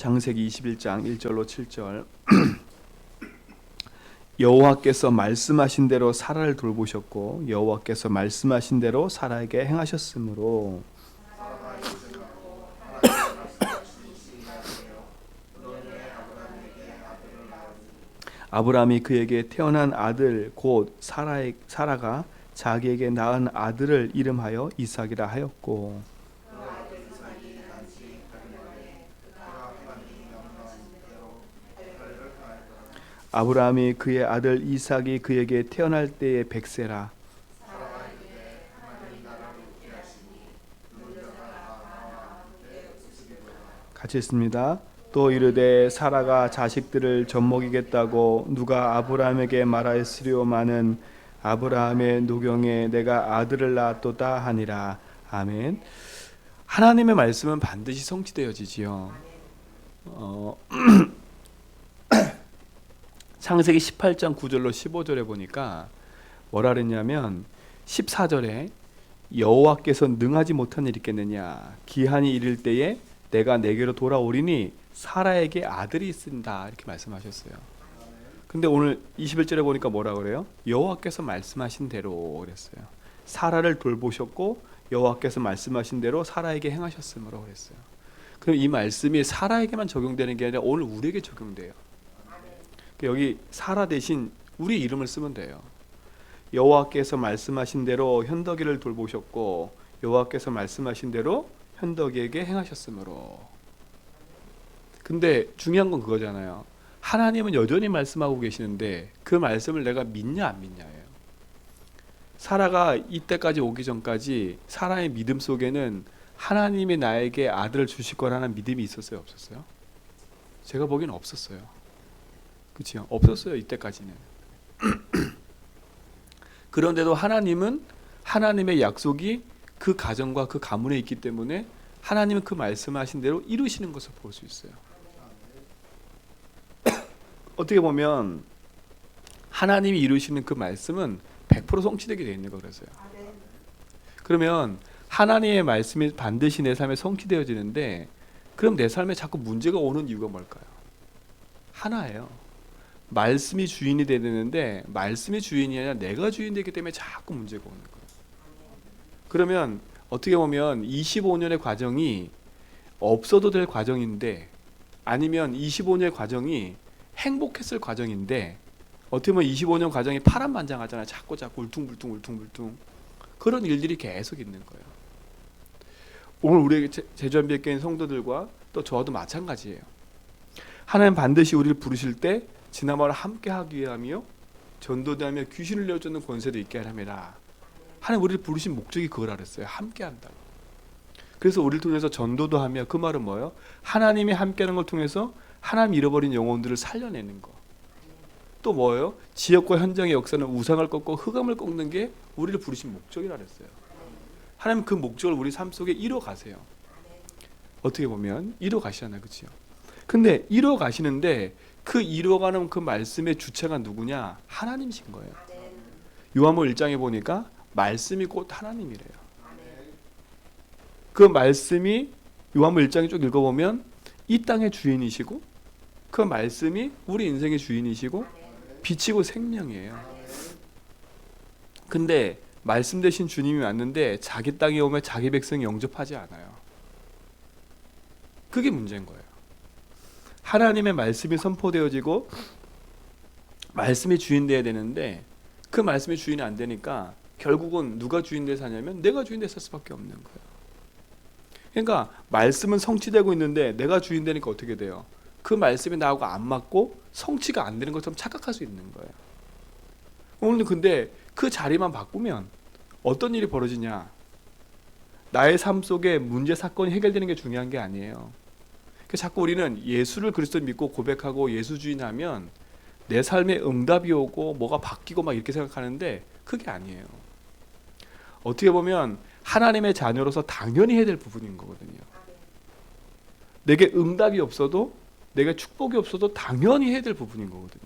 창세기 21장 1절로 7절. 여호와께서 말씀하신 대로 사라를 돌보셨고 여호와께서 말씀하신 대로 사라에게 행하셨으므로 아브라함이 그에게 태어난 아들 곧 사라가 자기에게 낳은 아들을 이름하여 이삭이라 하였고, 아브라함이 그의 아들 이삭이 그에게 태어날 때에 100세라. 같이 읽습니다. 또 이르되 사라가 자식들을 젖먹이겠다고 누가 아브라함에게 말하였으리오마는 아브라함의 노경에 내가 아들을 낳았도다 하니라. 아멘. 하나님의 말씀은 반드시 성취되어지지요. 창세기 18장 9절로 15절에 보니까 뭐라 그랬냐면 14절에 여호와께서 능하지 못한 일이 있겠느냐, 기한이 이를 때에 내가 내게로 돌아오리니 사라에게 아들이 있습니다, 이렇게 말씀하셨어요. 근데 오늘 21절에 보니까 뭐라 그래요? 여호와께서 말씀하신 대로 그랬어요. 사라를 돌보셨고 여호와께서 말씀하신 대로 사라에게 행하셨으므로 그랬어요. 그럼 이 말씀이 사라에게만 적용되는 게 아니라 오늘 우리에게 적용돼요. 여기 사라 대신 우리 이름을 쓰면 돼요. 여호와께서 말씀하신 대로 현덕이를 돌보셨고 여호와께서 말씀하신 대로 현덕이에게 행하셨으므로. 근데 중요한 건 그거잖아요. 하나님은 여전히 말씀하고 계시는데 그 말씀을 내가 믿냐 안 믿냐예요. 사라가 이때까지 오기 전까지 사라의 믿음 속에는 하나님이 나에게 아들을 주실 거라는 믿음이 있었어요, 없었어요? 제가 보기에는 없었어요. 그렇죠? 없었어요, 이때까지는. 그런데도 하나님은 하나님의 약속이 그 가정과 그 가문에 있기 때문에 하나님은 그 말씀하신 대로 이루시는 것을 볼 수 있어요. 어떻게 보면 하나님이 이루시는 그 말씀은 100% 성취되게 되어 있는 거라서요. 그러면 하나님의 말씀이 반드시 내 삶에 성취되어지는데 그럼 내 삶에 자꾸 문제가 오는 이유가 뭘까요? 하나예요. 말씀이 주인이 되는데 말씀이 주인이 아니라 내가 주인 되기 때문에 자꾸 문제가 오는 거예요. 그러면 어떻게 보면 25년의 과정이 없어도 될 과정인데, 아니면 25년의 과정이 행복했을 과정인데, 어떻게 보면 25년 과정이 파란만장하잖아요. 자꾸 울퉁불퉁 그런 일들이 계속 있는 거예요. 오늘 우리에게 제주한비교회 성도들과 또 저도 마찬가지예요. 하나님 반드시 우리를 부르실 때 지나마를 함께 하기 위함이요 전도되며 귀신을 내어쫓는 권세도 있게 하람이라. 하나님 우리를 부르신 목적이 그거라 그랬어요. 함께 한다고. 그래서 우리를 통해서 전도도 하며, 그 말은 뭐예요? 하나님이 함께하는 걸 통해서 하나님 잃어버린 영혼들을 살려내는 거. 또 뭐예요? 지역과 현장의 역사는 우상을 꺾고 흑암을 꺾는 게 우리를 부르신 목적이라 그랬어요. 하나님 그 목적을 우리 삶 속에 이뤄가세요. 어떻게 보면 이뤄가시잖아요, 그렇죠? 근데 이뤄가시는데 그 이뤄가는 그 말씀의 주체가 누구냐? 하나님이신 거예요. 요한복음 1장에 보니까 말씀이 곧 하나님이래요. 그 말씀이 요한복음 1장에 쭉 읽어보면 이 땅의 주인이시고 그 말씀이 우리 인생의 주인이시고 빛이고 생명이에요. 근데 말씀 대신 주님이 왔는데 자기 땅에 오면 자기 백성이 영접하지 않아요. 그게 문제인 거예요. 하나님의 말씀이 선포되어지고 말씀이 주인 되어야 되는데 그 말씀이 주인이 안 되니까 결국은 누가 주인 돼서 사냐면 내가 주인 돼서 살 수밖에 없는 거예요. 그러니까 말씀은 성취되고 있는데 내가 주인 되니까 어떻게 돼요? 그 말씀이 나하고 안 맞고 성취가 안 되는 것처럼 착각할 수 있는 거예요. 오늘 근데 그 자리만 바꾸면 어떤 일이 벌어지냐? 나의 삶 속에 문제 사건이 해결되는 게 중요한 게 아니에요. 자꾸 우리는 예수를 그리스도 믿고 고백하고 예수 주인하면 내 삶에 응답이 오고 뭐가 바뀌고 막 이렇게 생각하는데 그게 아니에요. 어떻게 보면 하나님의 자녀로서 당연히 해야 될 부분인 거거든요. 내게 응답이 없어도, 내게 축복이 없어도 당연히 해야 될 부분인 거거든요.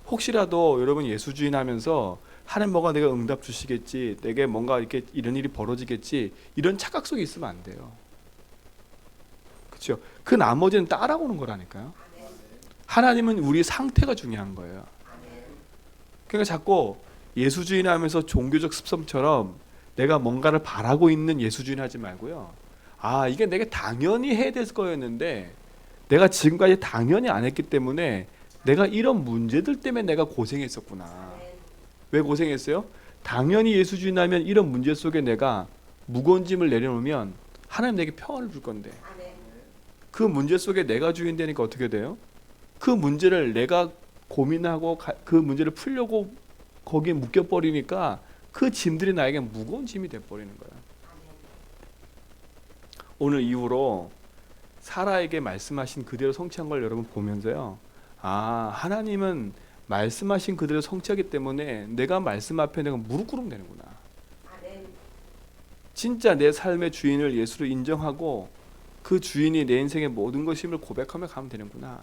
혹시라도 여러분 예수 주인 하면서 하나님 뭐가 내가 응답 주시겠지, 내게 뭔가 이렇게 이런 일이 벌어지겠지, 이런 착각 속에 있으면 안 돼요. 그렇죠? 그 나머지는 따라오는 거라니까요. 하나님은 우리 상태가 중요한 거예요. 그러니까 자꾸 예수주의 하면서 종교적 습성처럼 내가 뭔가를 바라고 있는 예수주의 하지 말고요. 아, 이게 내가 당연히 해야 될 거였는데 내가 지금까지 당연히 안 했기 때문에 내가 이런 문제들 때문에 내가 고생했었구나. 왜 고생했어요? 당연히 예수주의 하면 이런 문제 속에 내가 무거운 짐을 내려놓으면 하나님 내게 평안을 줄 건데 그 문제 속에 내가 주인 되니까 어떻게 돼요? 그 문제를 내가 고민하고 그 문제를 풀려고 거기에 묶여버리니까 그 짐들이 나에게 무거운 짐이 돼버리는 거예요. 오늘 이후로 사라에게 말씀하신 그대로 성취한 걸 여러분 보면서요. 아, 하나님은 말씀하신 그대로 성취하기 때문에 내가 말씀 앞에 내가 무릎 꿇으면 되는구나. 진짜 내 삶의 주인을 예수로 인정하고 그 주인이 내 인생의 모든 것임을 고백하며 가면 되는구나.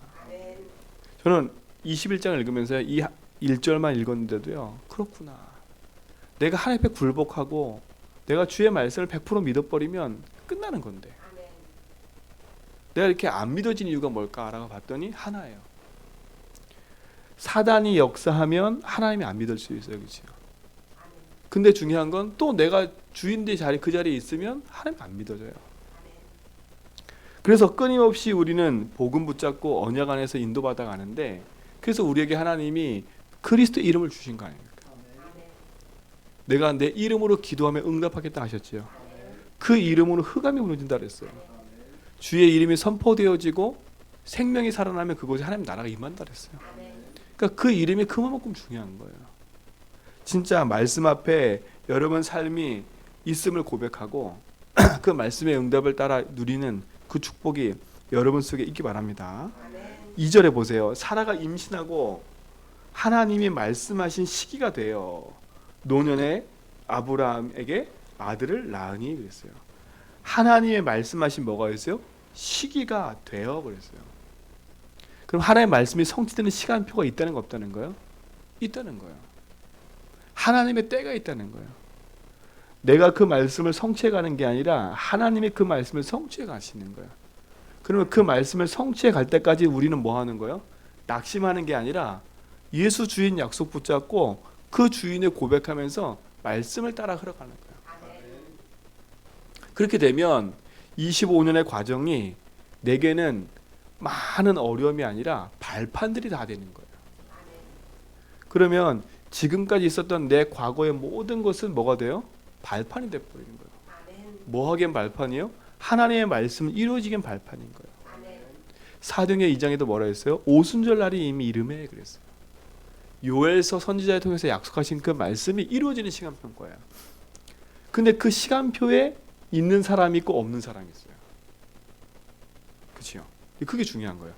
저는 21장을 읽으면서 이 1절만 읽었는데도요. 그렇구나. 내가 하나님 앞에 굴복하고 내가 주의 말씀을 100% 믿어버리면 끝나는 건데 내가 이렇게 안 믿어진 이유가 뭘까 라고 봤더니 하나예요. 사단이 역사하면 하나님이 안 믿을 수 있어요. 그렇죠? 근데 중요한 건 또 내가 주인의 자리 그 자리에 있으면 하나님 안 믿어져요. 그래서 끊임없이 우리는 복음 붙잡고 언약 안에서 인도받아 가는데 그래서 우리에게 하나님이 그리스도 이름을 주신 거 아닙니까? 내가 내 이름으로 기도하면 응답하겠다 하셨지요. 그 이름으로 흑암이 무너진다 그랬어요. 주의 이름이 선포되어지고 생명이 살아나면 그곳에 하나님 나라가 임한다 그랬어요. 그러니까 그 이름이 그만큼 중요한 거예요. 진짜 말씀 앞에 여러분 삶이 있음을 고백하고 그 말씀의 응답을 따라 누리는 그 축복이 여러분 속에 있기 바랍니다. 2절에 보세요. 사라가 임신하고 하나님이 말씀하신 시기가 돼요. 노년에 아브라함에게 아들을 낳으니 그랬어요. 하나님의 말씀하신 뭐가 있어요? 시기가 되어 그랬어요. 그럼 하나님의 말씀이 성취되는 시간표가 있다는 거 없다는 거예요? 있다는 거예요. 하나님의 때가 있다는 거예요. 내가 그 말씀을 성취해 가는 게 아니라 하나님이 그 말씀을 성취해 가시는 거예요. 그러면 그 말씀을 성취해 갈 때까지 우리는 뭐 하는 거예요? 낙심하는 게 아니라 예수 주인 약속 붙잡고 그 주인을 고백하면서 말씀을 따라 흘러가는 거예요. 그렇게 되면 25년의 과정이 내게는 많은 어려움이 아니라 발판들이 다 되는 거예요. 그러면 지금까지 있었던 내 과거의 모든 것은 뭐가 돼요? 발판이 돼버리는 거예요. 뭐 하기엔 발판이요? 하나님의 말씀은 이루어지긴 발판인 거예요. 사도행전 2장에도 뭐라 했어요? 오순절 날이 이미 이름에 그랬어요. 요엘서 선지자를 통해서 약속하신 그 말씀이 이루어지는 시간표인 거예요. 근데 그 시간표에 있는 사람이 있고 없는 사람이 있어요. 그렇죠? 그게 중요한 거예요.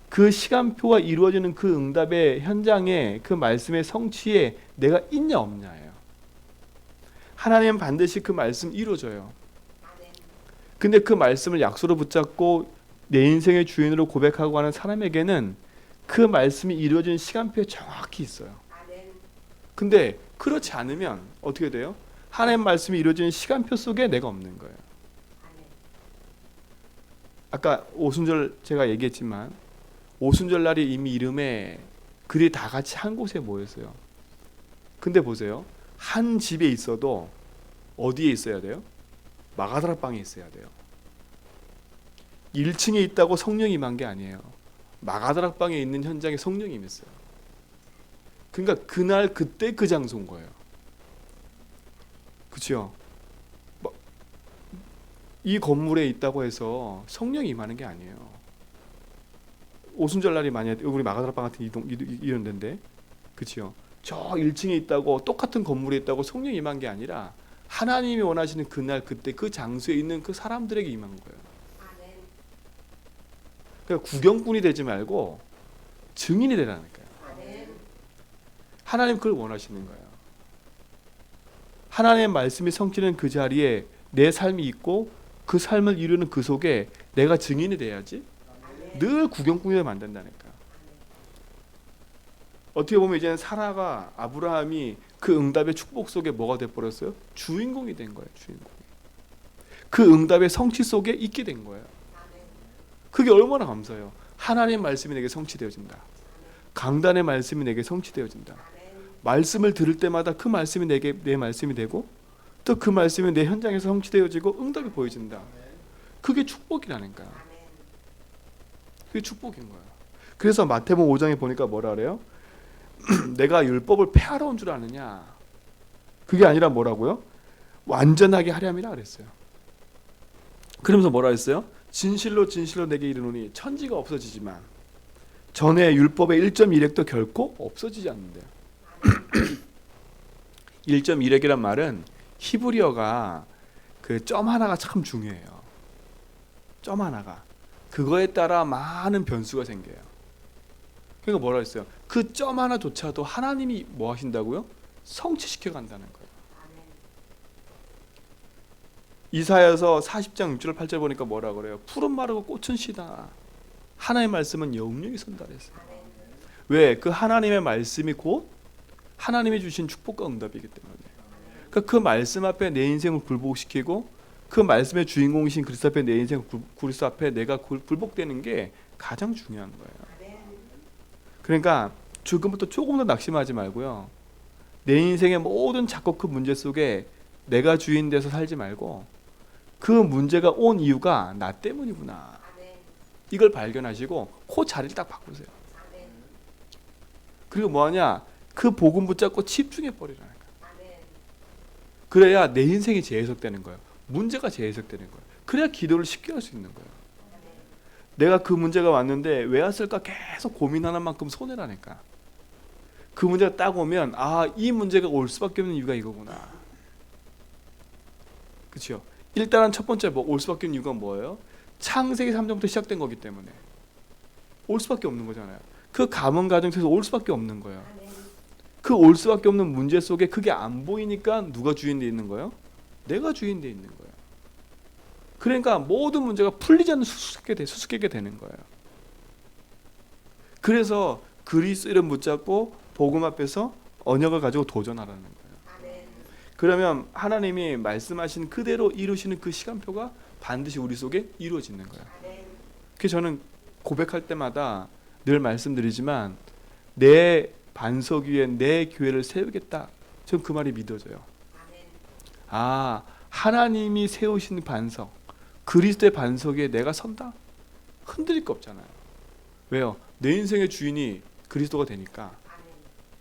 그 시간표가 이루어지는 그 응답의 현장에 그 말씀의 성취에 내가 있냐 없냐예요. 하나님은 반드시 그 말씀 이루어져요. 근데 그 말씀을 약속으로 붙잡고 내 인생의 주인으로 고백하고 하는 사람에게는 그 말씀이 이루어지는 시간표에 정확히 있어요. 근데 그렇지 않으면 어떻게 돼요? 하나님의 말씀이 이루어지는 시간표 속에 내가 없는 거예요. 아까 오순절 제가 얘기했지만 오순절 날이 이미 이름에 그들이 다 같이 한 곳에 모였어요. 근데 보세요. 한 집에 있어도 어디에 있어야 돼요? 마가다락방에 있어야 돼요. 1층에 있다고 성령이 임한 게 아니에요. 마가다락방에 있는 현장에 성령이 임했어요. 그러니까 그날 그때 그 장소인 거예요. 그렇죠? 이 건물에 있다고 해서 성령이 임하는 게 아니에요. 오순절 날이 만약에 우리 마가다락방 같은 이런 데인데, 그렇죠? 저 1층에 있다고 똑같은 건물에 있다고 성령이 임한 게 아니라 하나님이 원하시는 그날 그때 그 장소에 있는 그 사람들에게 임한 거예요. 그러니까 구경꾼이 되지 말고 증인이 되라니까요. 하나님 그걸 원하시는 거예요. 하나님의 말씀이 성취는 그 자리에 내 삶이 있고 그 삶을 이루는 그 속에 내가 증인이 돼야지. 늘 구경꾼이 되면 안 된다니까. 어떻게 보면 이제는 사라가 아브라함이 그 응답의 축복 속에 뭐가 돼버렸어요? 주인공이 된 거예요. 주인공. 그 응답의 성취 속에 있게 된 거예요. 그게 얼마나 감사해요. 하나님의 말씀이 내게 성취되어진다. 강단의 말씀이 내게 성취되어진다. 말씀을 들을 때마다 그 말씀이 내게 내 말씀이 되고 또 그 말씀이 내 현장에서 성취되어지고 응답이 보여진다. 그게 축복이라니까. 그게 축복인 거야. 그래서 마태복음 5장에 보니까 뭐라 그래요? 내가 율법을 폐하러 온 줄 아느냐? 그게 아니라 뭐라고요? 완전하게 하렴이라 그랬어요. 그러면서 뭐라 했어요? 진실로 진실로 내게 이르노니 천지가 없어지지만 전에 율법의 1.1획도 결코 없어지지 않는데요. 1.1획이란 말은 히브리어가 그 점 하나가 참 중요해요. 점 하나가 그거에 따라 많은 변수가 생겨요. 그러니까 뭐라 했어요? 그 점 하나조차도 하나님이 뭐 하신다고요? 성취시켜 간다는 거예요. 이사야서 40장 6절 8절 보니까 뭐라 그래요? 푸른 마르고 꽃은 시다. 하나님의 말씀은 영영이 선다 그랬어요. 왜? 그 하나님의 말씀이 곧 하나님이 주신 축복과 응답이기 때문에. 그러니까 그 말씀 앞에 내 인생을 굴복시키고 그 말씀의 주인공이신 그리스도 앞에 내 인생 그리스도 앞에 내가 굴복되는 게 가장 중요한 거예요. 그러니까 지금부터 조금 더 낙심하지 말고요. 내 인생의 모든 작고 큰 문제 속에 내가 주인 돼서 살지 말고 그 문제가 온 이유가 나 때문이구나. 이걸 발견하시고 그 자리를 딱 바꾸세요. 그리고 뭐하냐? 그 복음 붙잡고 집중해 버리라는 거예요. 그래야 내 인생이 재해석되는 거예요. 문제가 재해석되는 거예요. 그래야 기도를 쉽게 할 수 있는 거예요. 내가 그 문제가 왔는데 왜 왔을까 계속 고민하는 만큼 손해라니까. 그 문제가 딱 오면 이 문제가 올 수밖에 없는 이유가 이거구나. 그렇죠? 일단은 첫 번째 올 수밖에 없는 이유가 뭐예요? 창세기 3장부터 시작된 거기 때문에 올 수밖에 없는 거잖아요. 그 가문 가정 속에서 올 수밖에 없는 거예요. 그 올 수밖에 없는 문제 속에 그게 안 보이니까 누가 주인돼 있는 거예요? 내가 주인돼 있는 거예요. 그러니까 모든 문제가 풀리지 않는 수수께게 되는 거예요. 그래서 그리스도를 붙잡고 복음 앞에서 언약을 가지고 도전하라는 거예요. 그러면 하나님이 말씀하신 그대로 이루시는 그 시간표가 반드시 우리 속에 이루어지는 거예요. 그래서 저는 고백할 때마다 늘 말씀드리지만 내 반석 위에 내 교회를 세우겠다. 저는 그 말이 믿어져요. 하나님이 세우신 반석, 그리스도의 반석 위에 내가 선다? 흔들릴 거 없잖아요. 왜요? 내 인생의 주인이 그리스도가 되니까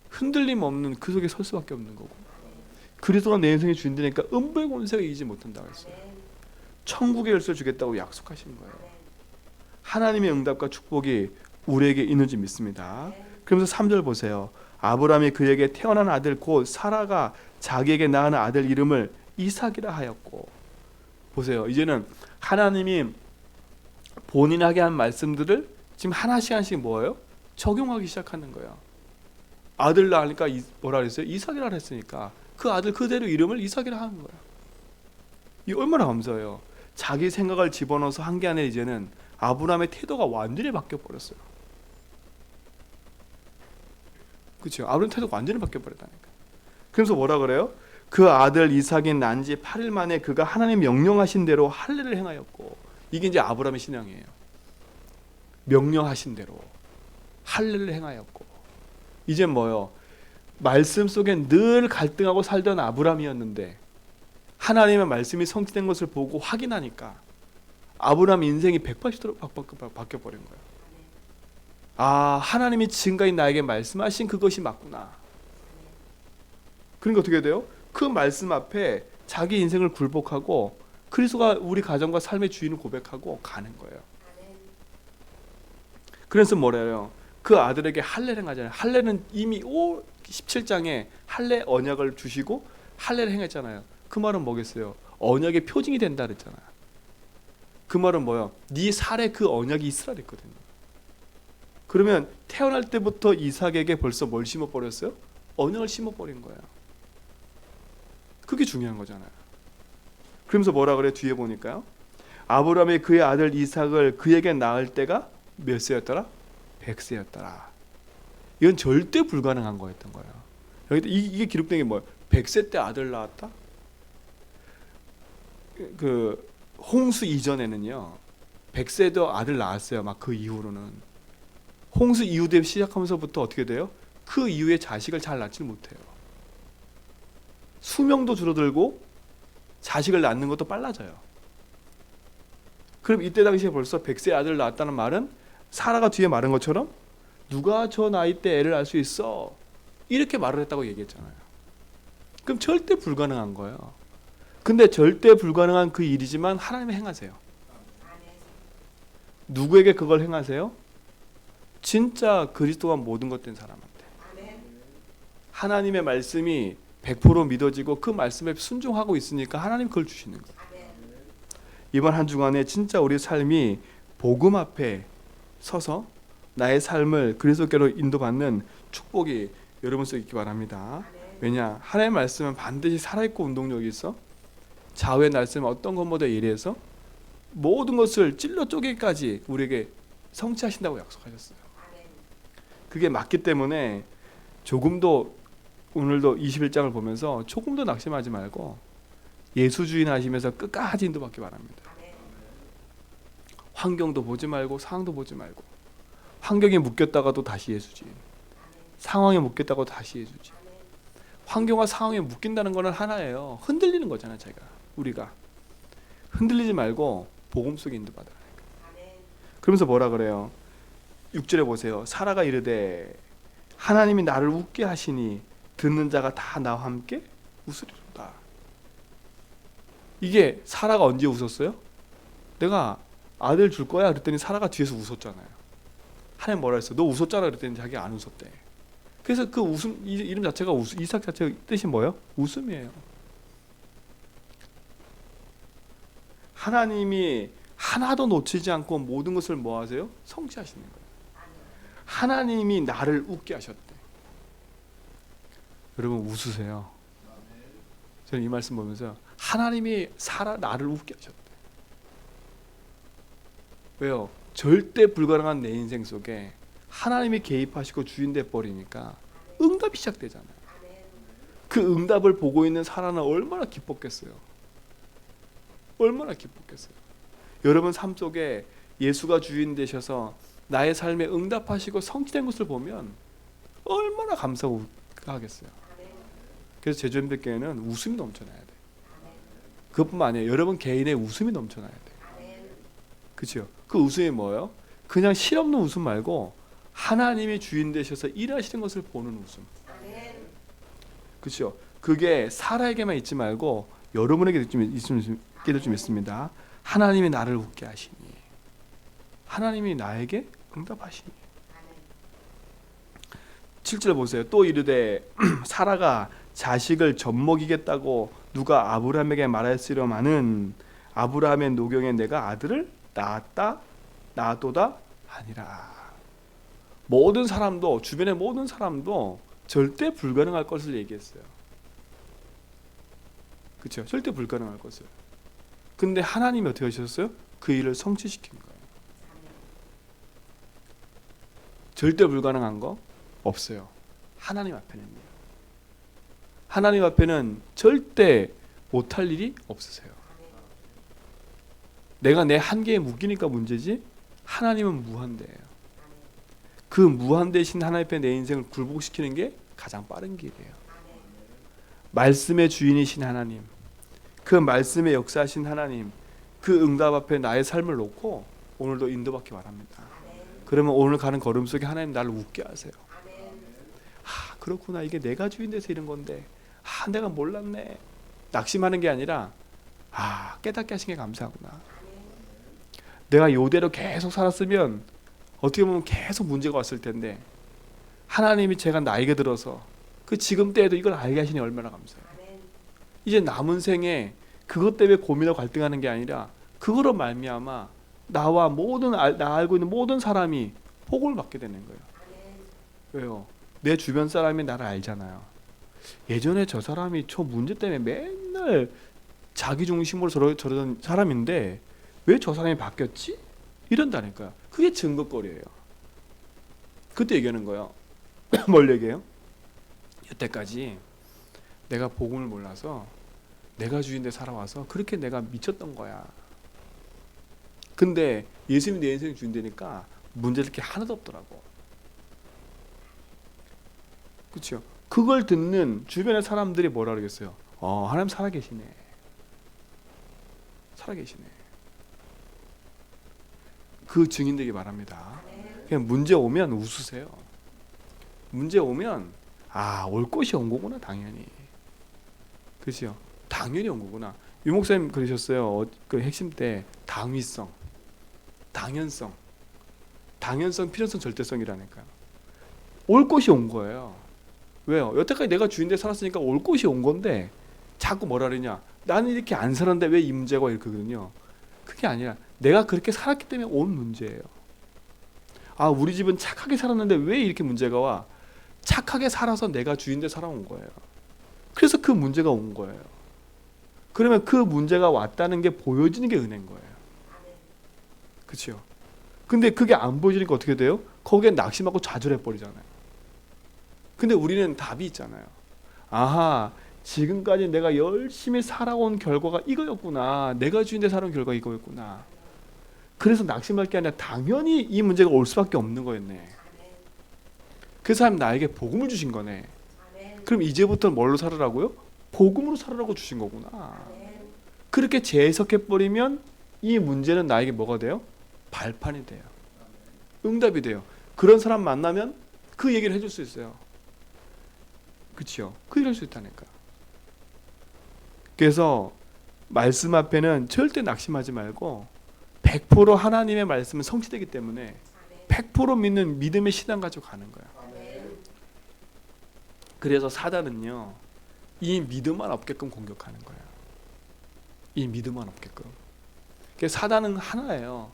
흔들림 없는 그 속에 설 수밖에 없는 거고, 그리스도가 내 인생의 주인 되니까 음부의 권세가 이기지 못한다고 했어요. 천국의 열쇠를 주겠다고 약속하신 거예요. 하나님의 응답과 축복이 우리에게 있는 줄 믿습니다. 그러면서 3절 보세요. 아브라함이 그에게 태어난 아들 곧 사라가 자기에게 낳은 아들 이름을 이삭이라 하였고. 보세요. 이제는 하나님이 본인에게 한 말씀들을 지금 하나씩 뭐예요? 적용하기 시작하는 거예요. 아들 낳으니까 뭐라 그랬어요? 이삭이라 했으니까 그 아들 그대로 이름을 이삭이라 하는 거예요. 이 얼마나 감사해요. 자기 생각을 집어넣어서 한 게 아니라 이제는 아브라함의 태도가 완전히 바뀌어 버렸어요. 그렇죠? 아브라함 태도가 완전히 바뀌어 버렸다니까. 그래서 뭐라 그래요? 그 아들 이삭이 난 지 8일 만에 그가 하나님 명령하신 대로 할례를 행하였고. 이게 이제 아브라함의 신앙이에요. 명령하신 대로 할례를 행하였고. 이제 뭐요? 말씀 속에 늘 갈등하고 살던 아브라함이었는데 하나님의 말씀이 성취된 것을 보고 확인하니까 아브라함 인생이 180도로 바뀌어버린 거예요. 하나님이 지금까지 나에게 말씀하신 그것이 맞구나. 그러니까 어떻게 돼요? 그 말씀 앞에 자기 인생을 굴복하고 그리스도가 우리 가정과 삶의 주인을 고백하고 가는 거예요. 그래서 뭐래요? 그 아들에게 할례를 행하잖아요. 할례는 이미 17장에 할례 언약을 주시고 할례를 행했잖아요. 그 말은 뭐겠어요? 언약의 표징이 된다 그랬잖아요. 그 말은 뭐예요? 네 살에 그 언약이 있으라 그랬거든요. 그러면 태어날 때부터 이삭에게 벌써 뭘 심어버렸어요? 언약을 심어버린 거예요. 그게 중요한 거잖아요. 그러면서 뭐라 그래? 뒤에 보니까요. 아브라함이 그의 아들 이삭을 그에게 낳을 때가 몇 세였더라? 100세였더라. 이건 절대 불가능한 거였던 거예요. 여기 이게 기록된 게 뭐예요? 100세 때 아들 낳았다? 그 홍수 이전에는요. 백세도 아들 낳았어요. 막 그 이후로는 홍수 이후 때 시작하면서부터 어떻게 돼요? 그 이후에 자식을 잘 낳지 못해요. 수명도 줄어들고 자식을 낳는 것도 빨라져요. 그럼 이때 당시에 벌써 백세 아들 낳았다는 말은 사라가 뒤에 말한 것처럼 누가 저 나이 때 애를 낳을 수 있어? 이렇게 말을 했다고 얘기했잖아요. 그럼 절대 불가능한 거예요. 근데 절대 불가능한 그 일이지만 하나님이 행하세요. 누구에게 그걸 행하세요? 진짜 그리스도가 모든 것 된 사람한테. 하나님의 말씀이 100% 믿어지고 그 말씀에 순종하고 있으니까 하나님 그걸 주시는 거예요. 이번 한 주간에 진짜 우리 삶이 복음 앞에 서서 나의 삶을 그리스도께로 인도받는 축복이 여러분 속에 있기 바랍니다. 왜냐? 하나님의 말씀은 반드시 살아있고 운동력이 있어 좌우의 말씀은 어떤 것보다 예리해서 모든 것을 찔러 쪼개기까지 우리에게 성취하신다고 약속하셨어요. 그게 맞기 때문에 조금도 오늘도 21장을 보면서 조금도 낙심하지 말고 예수주의 하시면서 끝까지 인도받기 바랍니다. 환경도 보지 말고 상황도 보지 말고 환경에 묶였다가도 다시 예수주의, 상황에 묶였다고 다시 예수주의. 환경과 상황에 묶인다는 거는 하나예요. 흔들리는 거잖아요. 우리가 흔들리지 말고 복음 속에 인도받으라. 그러면서 뭐라 그래요? 6절에 보세요. 사라가 이르되 하나님이 나를 웃게 하시니 듣는 자가 다 나와 함께 웃으리로다. 이게 사라가 언제 웃었어요? 내가 아들 줄 거야 그랬더니 사라가 뒤에서 웃었잖아요. 하나님 뭐라 했어? 너 웃었잖아 그랬더니 자기가 안 웃었대. 그래서 그 웃음 이름 자체가 이삭 자체가 뜻이 뭐예요? 웃음이에요. 하나님이 하나도 놓치지 않고 모든 것을 뭐 하세요? 성취하시는 거예요. 하나님이 나를 웃게 하셨대. 여러분 웃으세요. 저는 이 말씀 보면서 하나님이 나를 웃게 하셨대. 왜요? 절대 불가능한 내 인생 속에 하나님이 개입하시고 주인 돼 버리니까 응답이 시작되잖아요. 그 응답을 보고 있는 사라는 얼마나 기뻤겠어요. 얼마나 기뻤겠어요. 여러분 삶 속에 예수가 주인 되셔서 나의 삶에 응답하시고 성취된 것을 보면 얼마나 감사하겠어요. 그래서 제주님들께는 웃음이 넘쳐나야 돼. 그것뿐만 아니에요. 여러분 개인의 웃음이 넘쳐나야 돼. 그렇죠? 그 웃음이 뭐예요? 그냥 실없는 웃음 말고 하나님이 주인 되셔서 일하시는 것을 보는 웃음. 그렇죠? 그게 사라에게만 있지 말고 여러분에게도 좀 있습니다. 하나님이 나를 웃게 하시니, 하나님이 나에게 응답하시니. 7절 보세요. 또 이르되 사라가 자식을 젖먹이겠다고 누가 아브라함에게 말하였으려마는 아브라함의 노경에 내가 아들을 낳았도다 아니라. 모든 사람도, 주변의 모든 사람도 절대 불가능할 것을 얘기했어요. 그렇죠? 절대 불가능할 것을. 근데 하나님이 어떻게 하셨어요? 그 일을 성취시킨 거예요. 절대 불가능한 거 없어요. 하나님 앞에는요. 하나님 앞에는 절대 못할 일이 없으세요. 내가 내 한계에 묶이니까 문제지 하나님은 무한대예요. 그 무한대신 하나님 앞에 내 인생을 굴복시키는 게 가장 빠른 길이에요. 말씀의 주인이신 하나님, 그 말씀의 역사하신 하나님, 그 응답 앞에 나의 삶을 놓고 오늘도 인도받기 바랍니다. 그러면 오늘 가는 걸음 속에 하나님 나를 웃게 하세요. 아, 그렇구나. 이게 내가 주인 돼서 이런 건데, 아, 내가 몰랐네. 낙심하는 게 아니라, 아, 깨닫게 하신 게 감사하구나. 내가 이대로 계속 살았으면 어떻게 보면 계속 문제가 왔을 텐데 하나님이 제가 나이가 들어서 그 지금 때에도 이걸 알게 하시니 얼마나 감사해요. 이제 남은 생에 그것 때문에 고민하고 갈등하는 게 아니라 그거로 말미암아 나와 나 알고 있는 모든 사람이 복을 받게 되는 거예요. 왜요? 내 주변 사람이 나를 알잖아요. 예전에 저 사람이 저 문제 때문에 맨날 자기 중심으로 저러던 사람인데 왜 저 사람이 바뀌었지? 이런다니까요. 그게 증거거리예요. 그때 얘기하는 거예요. 뭘 얘기해요? 여태까지 내가 복음을 몰라서 내가 주인데 살아와서 그렇게 내가 미쳤던 거야. 근데 예수님이 내 인생 주인되니까 문제될 게 하나도 없더라고. 그렇죠? 그걸 듣는 주변의 사람들이 뭐라 그러겠어요? 하나님 살아계시네. 살아계시네. 그 증인 되기 바랍니다. 그냥 문제 오면 웃으세요. 문제 오면 올 것이 온 거구나 당연히. 그렇죠? 당연히 온 거구나. 유 목사님 그러셨어요. 그 핵심 때 당위성, 당연성, 필연성, 절대성이라니까. 올 것이 온 거예요. 왜요? 여태까지 내가 주인데 살았으니까 올 것이 온 건데 자꾸 뭐라 그러냐? 나는 이렇게 안 살았는데 왜 이 문제가 이렇거든요. 그게 아니라 내가 그렇게 살았기 때문에 온 문제예요. 우리 집은 착하게 살았는데 왜 이렇게 문제가 와? 착하게 살아서 내가 주인데 살아온 거예요. 그래서 그 문제가 온 거예요. 그러면 그 문제가 왔다는 게 보여지는 게 은혜인 거예요. 그렇죠? 근데 그게 안 보여지니까 어떻게 돼요? 거기에 낙심하고 좌절해버리잖아요. 근데 우리는 답이 있잖아요. 지금까지 내가 열심히 살아온 결과가 이거였구나. 내가 주인데 살아온 결과가 이거였구나. 그래서 낙심할 게 아니라 당연히 이 문제가 올 수밖에 없는 거였네. 그래서 하나님 나에게 복음을 주신 거네. 그럼 이제부터 뭘로 살으라고요? 복음으로 살으라고 주신 거구나. 그렇게 재해석해버리면 이 문제는 나에게 뭐가 돼요? 발판이 돼요. 응답이 돼요. 그런 사람 만나면 그 얘기를 해줄 수 있어요. 그렇죠? 그 얘기를 할 수 있다니까. 그래서 말씀 앞에는 절대 낙심하지 말고 100% 하나님의 말씀은 성취되기 때문에 100% 믿는 믿음의 신앙 가지고 가는 거예요. 그래서 사단은요, 이 믿음만 없게끔 공격하는 거예요. 이 믿음만 없게끔. 그래서 사단은 하나예요.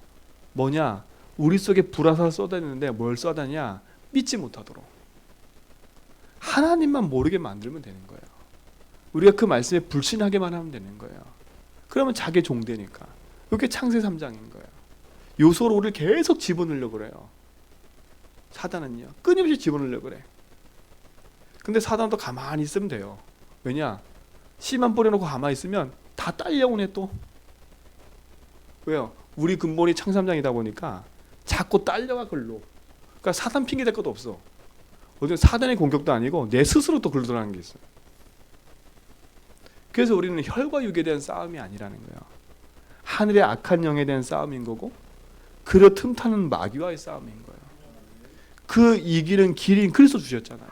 뭐냐? 우리 속에 불화살을 쏟아내는데 뭘 쏟아내냐? 믿지 못하도록. 하나님만 모르게 만들면 되는 거예요. 우리가 그 말씀에 불신하게만 하면 되는 거예요. 그러면 자기 종되니까. 이게 창세 3장인 거예요. 요소로 우리를 계속 집어넣으려고 그래요. 사단은요, 끊임없이 집어넣으려고 그래. 근데 사단도 가만히 있으면 돼요. 왜냐? 씨만 뿌려놓고 가만히 있으면 다 딸려오네 또. 왜요? 우리 근본이 창세 3장이다 보니까 자꾸 딸려가 글로. 그러니까 사단 핑계 댈 것도 없어. 어떤 사단의 공격도 아니고 내 스스로 또 글로 들어가는 게 있어요. 그래서 우리는 혈과 육에 대한 싸움이 아니라는 거예요. 하늘의 악한 영에 대한 싸움인 거고, 그로 틈타는 마귀와의 싸움인 거예요. 그 이기는 길인 그리스도 주셨잖아요.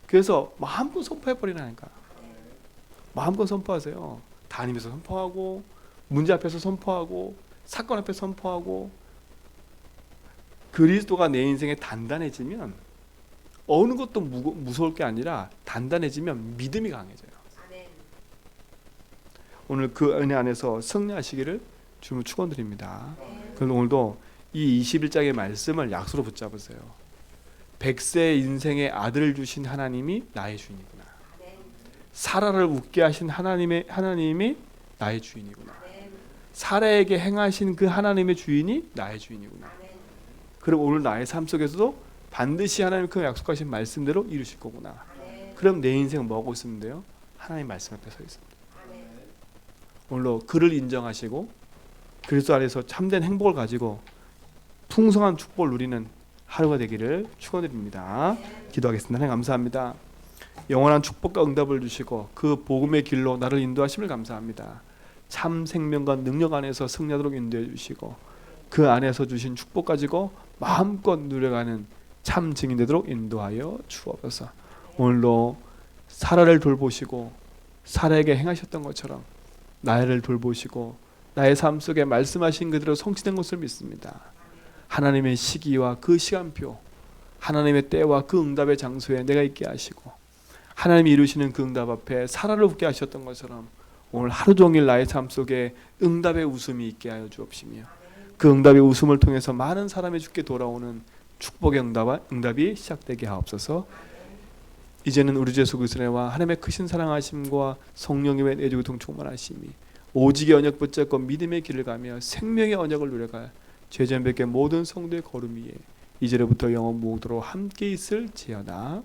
그래서 마음껏 선포해버리라니까. 마음껏 선포하세요. 다니면서 선포하고, 문제 앞에서 선포하고, 사건 앞에서 선포하고. 그리스도가 내 인생에 단단해지면 어느 것도 무서울 게 아니라 단단해지면 믿음이 강해져요. 오늘 그 은혜 안에서 승리하시기를 주님을 축원드립니다. 그래서 오늘도 이 21장의 말씀을 약속으로 붙잡으세요. 100세 인생의 아들을 주신 하나님이 나의 주인이구나. 사라를 웃게 하신 하나님이 나의 주인이구나. 사라에게 행하신 그 하나님의 주인이 나의 주인이구나. 그럼 오늘 나의 삶 속에서도 반드시 하나님 그 약속하신 말씀대로 이루실 거구나. 그럼 내 인생은 뭐 하고 있으면 돼요? 하나님 말씀 앞에 서 있습니다. 오늘로 그를 인정하시고 그리스도 안에서 참된 행복을 가지고 풍성한 축복을 누리는 하루가 되기를 축원드립니다. 기도하겠습니다. 하나님 감사합니다. 영원한 축복과 응답을 주시고 그 복음의 길로 나를 인도하심을 감사합니다. 참 생명과 능력 안에서 승리하도록 인도해 주시고 그 안에서 주신 축복 가지고 마음껏 누려가는 참 증인 되도록 인도하여 주옵소서. 오늘도 사라를 돌보시고 사라에게 행하셨던 것처럼 나를 돌보시고 나의 삶 속에 말씀하신 그대로 성취된 것을 믿습니다. 하나님의 시기와 그 시간표, 하나님의 때와 그 응답의 장소에 내가 있게 하시고 하나님이 이루시는 그 응답 앞에 사라를 웃게 하셨던 것처럼 오늘 하루 종일 나의 삶 속에 응답의 웃음이 있게 하여 주옵시며 그 응답의 웃음을 통해서 많은 사람이 주께 돌아오는 축복의 응답이 시작되게 하옵소서. 이제는 우리 주 예수 그리스도와 하나님의 크신 사랑하심과 성령님의 내주고 동충만하심이 오직의 언약 붙잡고 믿음의 길을 가며 생명의 언약을 누려갈 죄전백의 모든 성도의 걸음 위에 이제로부터 영원 무궁토록 함께 있을지어다.